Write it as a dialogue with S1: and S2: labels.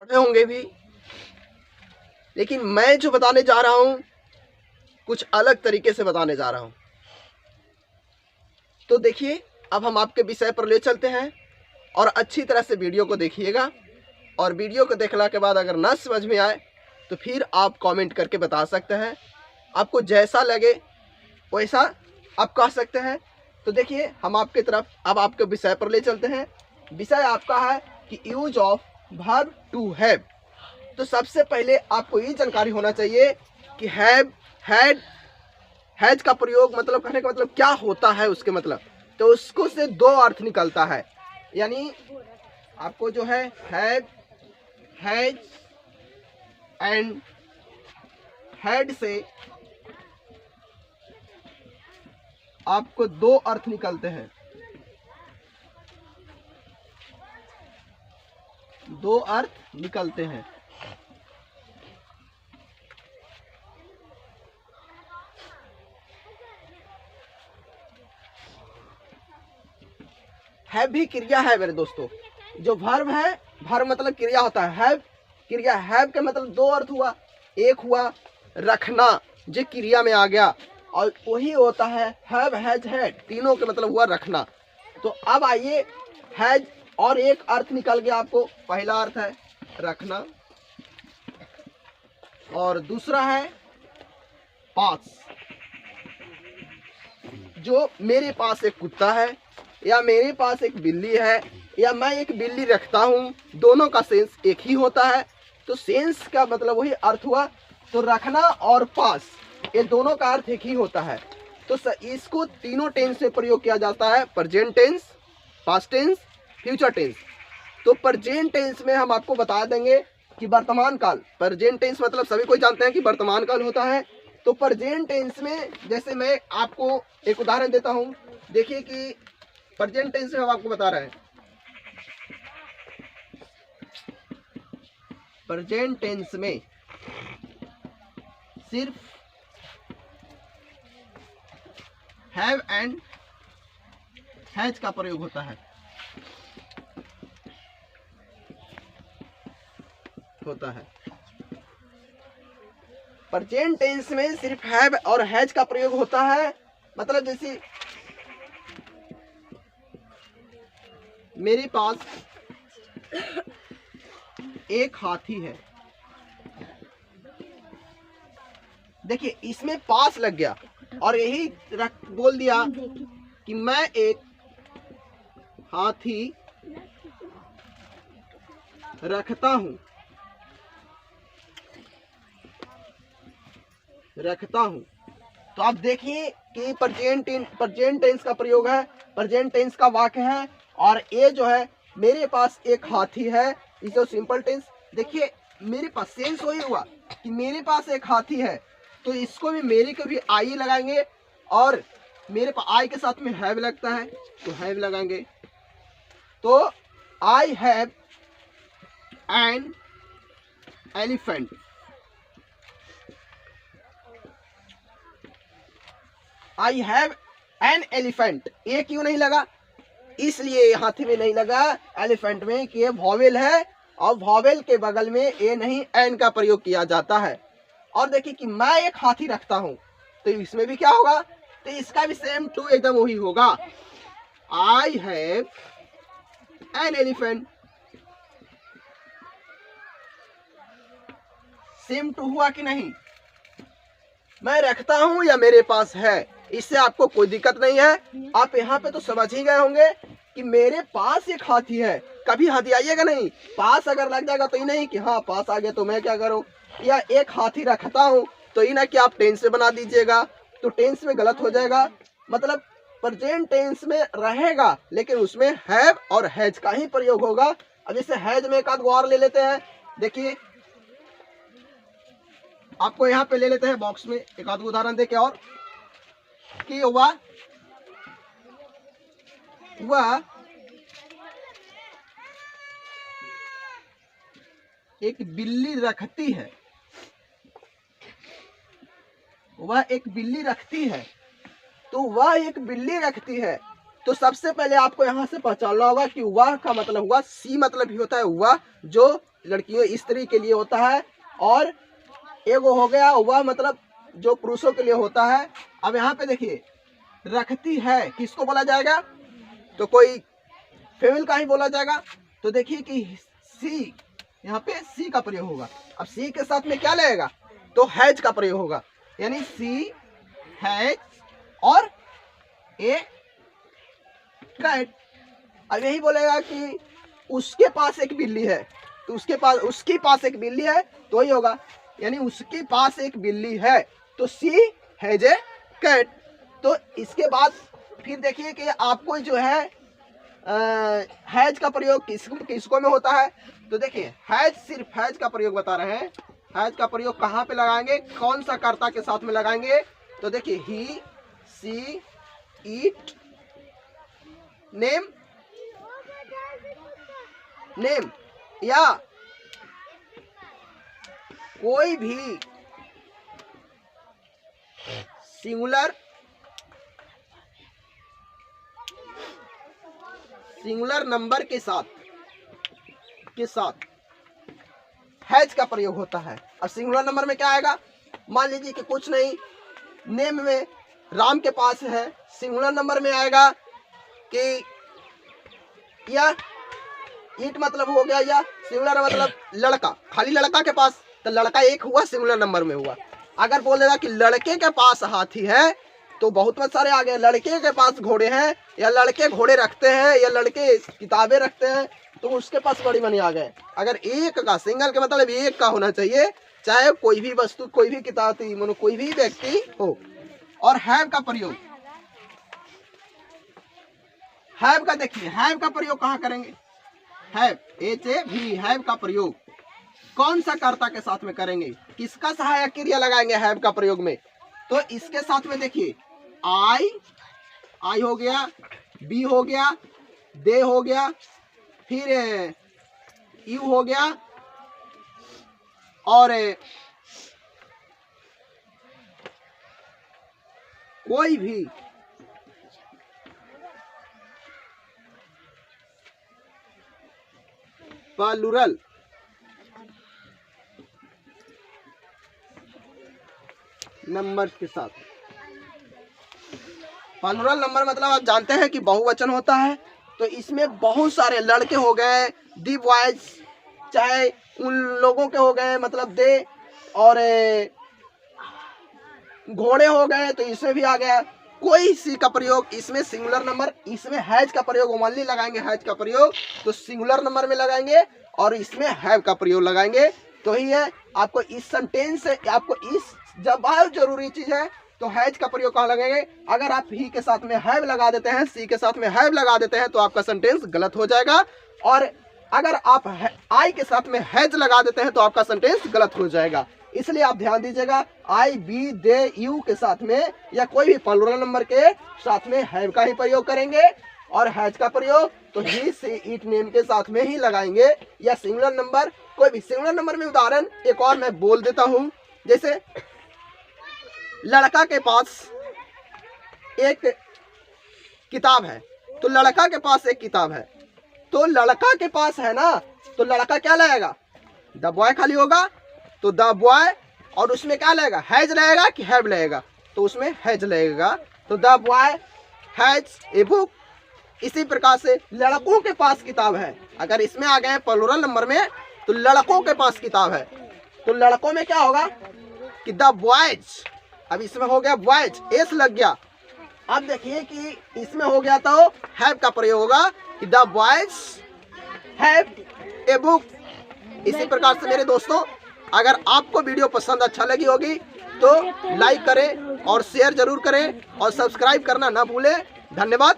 S1: पढ़े होंगे भी, लेकिन मैं जो बताने जा रहा हूं कुछ अलग तरीके से बताने जा रहा हूं। तो देखिए, अब हम आपके विषय पर ले चलते हैं और अच्छी तरह से वीडियो को देखिएगा। और वीडियो को देखने के बाद अगर ना समझ में आए तो फिर आप कमेंट करके बता सकते हैं। आपको जैसा लगे वैसा आप कह सकते हैं। तो देखिए, हम आपके तरफ अब आपके विषय पर ले चलते हैं। विषय आपका है कि use of verb to have. तो सबसे पहले आपको ये जानकारी होना चाहिए कि हैव, हैड, हैज का प्रयोग मतलब कहने का मतलब क्या होता है, उसके मतलब तो उसको से दो अर्थ निकलता है। यानी आपको जो है हैव, हैज एंड हैड से आपको दो अर्थ निकलते हैं, दो अर्थ निकलते हैं। हैव भी क्रिया है मेरे दोस्तों। जो वर्ब है, वर्ब मतलब क्रिया होता है। हैव क्रिया, हैव के मतलब दो अर्थ हुआ। एक हुआ रखना, जो क्रिया में आ गया, और वही होता है हैव, हैज, हैड, तीनों के मतलब हुआ रखना। तो अब आइए, हैज और एक अर्थ निकल गया आपको। पहला अर्थ है रखना और दूसरा है पास। जो मेरे पास एक कुत्ता है या मेरे पास एक बिल्ली है या मैं एक बिल्ली रखता हूँ, दोनों का सेंस एक ही होता है। तो सेंस का मतलब वही अर्थ हुआ। तो रखना और पास, ये दोनों का अर्थ एक ही होता है। तो इसको तीनों टेंस में प्रयोग किया जाता है, present tense, past tense, future tense. तो प्रेजेंट टेंस में हम आपको बता देंगे कि वर्तमान काल। प्रेजेंट टेंस मतलब सभी कोई जानते हैं कि वर्तमान काल होता है। तो प्रेजेंट टेंस में जैसे मैं आपको एक उदाहरण देता हूँ। देखिए कि प्रेजेंट टेंस में हम आपको बता रहे हैं, प्रेजेंट टेंस में सिर्फ हैव एंड हैज का प्रयोग होता है, प्रेजेंट टेंस में सिर्फ हैव और हैज का प्रयोग होता है। मतलब जैसे मेरे पास एक हाथी है। देखिए, इसमें पास लग गया और यही बोल दिया कि मैं एक हाथी रखता हूं, तो आप देखिए कि प्रेजेंट टेंस का प्रयोग है, प्रेजेंट टेंस का वाक्य है। और ये जो है मेरे पास एक हाथी है, इसे सिंपल टेंस। देखिए, मेरे पास सेंस वही हुआ कि मेरे पास एक हाथी है, तो इसको भी, मेरे को भी आई लगाएंगे और मेरे पास आई के साथ में हैव लगता है तो हैव लगाएंगे। तो आई have an elephant, I have an elephant. ये क्यों नहीं लगा? इसलिए हाथी में नहीं लगा, एलिफेंट में, कि ये वॉवेल है और वॉवेल के बगल में ए नहीं एन का प्रयोग किया जाता है। और देखिए कि मैं एक हाथी रखता हूं, तो इसमें भी क्या होगा? तो इसका भी सेम टू एकदम वही होगा, I have an elephant. Same to हुआ कि नहीं? मैं रखता हूं या मेरे पास है, इससे आपको कोई दिक्कत नहीं है। आप यहाँ पे तो समझ ही गए होंगे कि मेरे पास एक हाथी है। कभी हाथी आइएगा नहीं, पास अगर लग जाएगा तो ये नहीं कि हाँ पास आ गया तो मैं क्या करूं, या एक हाथी रखता हूं तो ये ना कि आप टेंस में बना दीजिएगा, तो टेंस में गलत हो जाएगा। मतलब प्रेजेंट टेंस में रहेगा लेकिन उसमें हैव और हैज का ही प्रयोग होगा। अब जैसे हैज में एक आध और ले लेते हैं। देखिए, आपको यहाँ पे ले लेते हैं बॉक्स में एक आध उदाहरण देके, और कि वह एक बिल्ली रखती है, वह एक बिल्ली रखती है। तो वह एक बिल्ली रखती है, तो सबसे पहले आपको यहाँ से पहचानना होगा कि वह का मतलब हुआ, सी मतलब ही होता है वह, जो लड़कियों स्त्री के लिए होता है, और एगो हो गया वह मतलब जो पुरुषों के लिए होता है। अब यहाँ पे देखिए रखती है किसको बोला जाएगा, तो कोई फीमेल का ही बोला जाएगा। तो देखिए कि सी, यहाँ पे सी का प्रयोग होगा। अब सी के साथ में क्या लगेगा, तो हैज का प्रयोग होगा, यानी सी हैज और ए कैट। अब यही बोलेगा कि उसके पास एक बिल्ली है, तो उसके पास एक बिल्ली है तो ही होगा, यानी उसके पास एक बिल्ली है तो सी हैज ए कैट। तो इसके बाद फिर देखिए कि आपको जो है हैज का प्रयोग किसको में होता है। तो देखिए हैज, सिर्फ हैज का प्रयोग बता रहे हैं। हैज का प्रयोग कहाँ पे लगाएंगे, कौन सा कर्ता के साथ में लगाएंगे, तो देखिए ही, सी, ईट, नेम, नेम या कोई भी सिंगुलर नंबर के साथ हैज का प्रयोग होता है। अब सिंगुलर नंबर में क्या आएगा, मान लीजिए कि कुछ नहीं, नेम में राम के पास है, सिंगुलर नंबर में आएगा कि या ईट मतलब हो गया, या सिंगुलर मतलब लड़का, खाली लड़का के पास, तो लड़का एक हुआ, सिंगुलर नंबर में हुआ। अगर बोलेगा कि लड़के के पास हाथी है तो बहुत सारे आ गए, लड़के के पास घोड़े हैं, या लड़के घोड़े रखते हैं, या लड़के किताबें रखते हैं, तो उसके पास बड़ी मनी आ गए। अगर एक का, सिंगल के मतलब एक का होना चाहिए, चाहे कोई भी वस्तु, कोई भी किताब, कोई भी व्यक्ति हो। और हैव का प्रयोग, हैव का देखिए, हैव का प्रयोग कहाँ करेंगे, हैव, HAV, हैव का प्रयोग कौन सा कर्ता के साथ में करेंगे, किसका सहायक क्रिया लगाएंगे हैव का प्रयोग में, तो इसके साथ में देखिए आई हो गया, बी हो गया, दे हो गया, फिर यू हो गया, और कोई भी प्लूरल नंबर के साथ। प्लूरल नंबर मतलब आप जानते हैं कि बहुवचन होता है, तो इसमें बहुत सारे लड़के हो गए, दी बॉयज, चाहे उन लोगों के हो गए मतलब दे, और घोड़े हो गए तो इसमें भी आ गया। कोई सी का प्रयोग, इसमें सिंगुलर नंबर, इसमें हैज का प्रयोग ओनली लगाएंगे, हैज का प्रयोग तो सिंगुलर नंबर में लगाएंगे, और इसमें हैव का प्रयोग लगाएंगे। तो ही है आपको इस सेंटेंस से, आपको इस जब बहुत जरूरी चीज है तो हैज का प्रयोग कहाँ लगाएंगे। अगर आप ही के साथ में हैव लगा देते हैं, सी के साथ में हैव लगा देते हैं, तो आपका सेंटेंस गलत हो जाएगा। और अगर आप आई के साथ में हैज लगा देते हैं तो आपका सेंटेंस गलत हो जाएगा। इसलिए आप ध्यान दीजिएगा, आई, बी, दे, यू के साथ में या कोई भी प्लूरल नंबर के साथ में हैव का ही प्रयोग करेंगे, और हैज का प्रयोग तो ही, सी, इट, नेम के साथ में ही लगाएंगे, या सिंगुलर नंबर, कोई भी सिंगुलर नंबर में। उदाहरण एक और मैं बोल देता हूं, जैसे लड़का के पास एक किताब है, तो लड़का के पास एक किताब है, तो लड़का के पास है ना, तो लड़का क्या लगेगा, द बॉय खाली होगा, तो द बॉय, और उसमें क्या लगेगा, हैज लगेगा कि हैव लगेगा, तो उसमें हैज लगेगा, तो the boy has a book. इसी प्रकार से लड़कों के पास किताब है, अगर इसमें आ गए प्लूरल नंबर में तो लड़कों के पास किताब है, तो लड़कों में क्या होगा कि द बॉयज। अब इसमें हो गया बॉयज, एस लग गया। अब देखिए कि इसमें हो गया तो हैव का प्रयोग होगा कि the boys have a book. इसी प्रकार से मेरे दोस्तों, अगर आपको वीडियो पसंद अच्छा लगी होगी तो लाइक करें और शेयर जरूर करें और सब्सक्राइब करना ना भूलें। धन्यवाद।